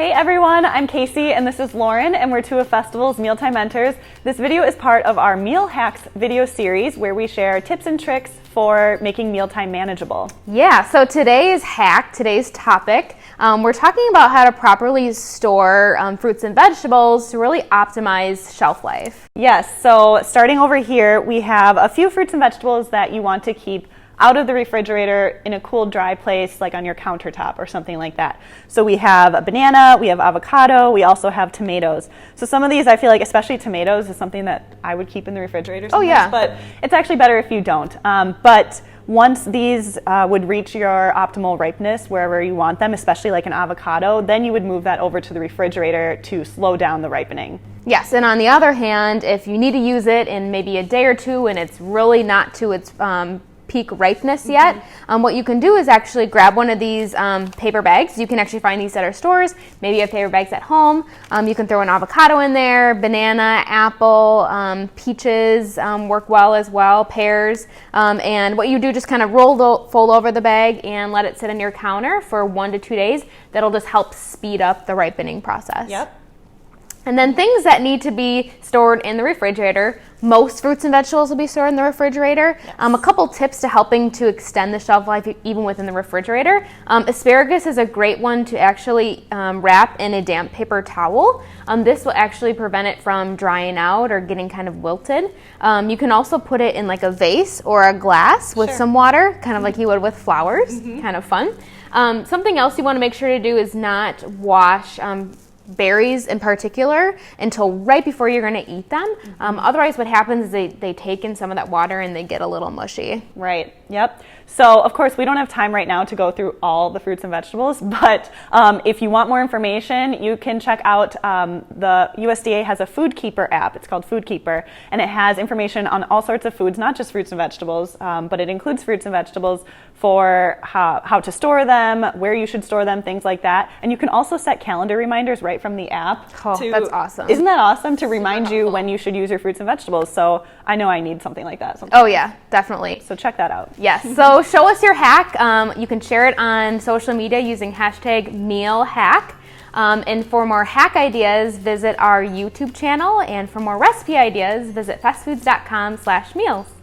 Hey everyone, I'm Casey and this is Lauren and we're two of Festival's Mealtime mentors. This video is part of our Meal Hacks video series where we share tips and tricks for making mealtime manageable. Yeah, so today's topic, we're talking about how to properly store fruits and vegetables to really optimize shelf life. Yes, so starting over here, we have a few fruits and vegetables that you want to keep out of the refrigerator in a cool, dry place, like on your countertop or something like that. So we have a banana, we have avocado, we also have tomatoes. So some of these, I feel like, especially tomatoes, is something that I would keep in the refrigerator sometimes, yeah. But it's actually better if you don't. But once these would reach your optimal ripeness, wherever you want them, especially like an avocado, then you would move that over to the refrigerator to slow down the ripening. Yes, and on the other hand, if you need to use it in maybe a day or two and it's really not to its peak ripeness yet, what you can do is actually grab one of these paper bags. You can actually find these at our stores. Maybe you have paper bags at home. You can throw an avocado in there, banana, apple, peaches work well as well, pears. And what you do, just kind of fold over the bag and let it sit on your counter for 1 to 2 days. That'll just help speed up the ripening process. Yep. And then things that need to be stored in the refrigerator. Most fruits and vegetables will be stored in the refrigerator. Yes. A couple tips to helping to extend the shelf life even within the refrigerator. Asparagus is a great one to actually wrap in a damp paper towel. This will actually prevent it from drying out or getting kind of wilted. You can also put it in like a vase or a glass with some water, kind of like you would with flowers. Kind of fun. Something else you want to make sure to do is not wash berries in particular until right before you're going to eat them. Otherwise what happens is they take in some of that water and they get a little mushy. Right, yep. So of course we don't have time right now to go through all the fruits and vegetables, but if you want more information, you can check out the USDA has a Food Keeper app. It's called Food Keeper, and it has information on all sorts of foods, not just fruits and vegetables, but it includes fruits and vegetables for how to store them, where you should store them, things like that. And you can also set calendar reminders right from the app. Oh, that's awesome. Isn't that awesome, to remind you when you should use your fruits and vegetables? So I know I need something like that sometimes. Oh yeah, definitely. So check that out. Yes, so show us your hack. You can share it on social media using #MealHack. And for more hack ideas, visit our YouTube channel. And for more recipe ideas, visit fastfoods.com/meals.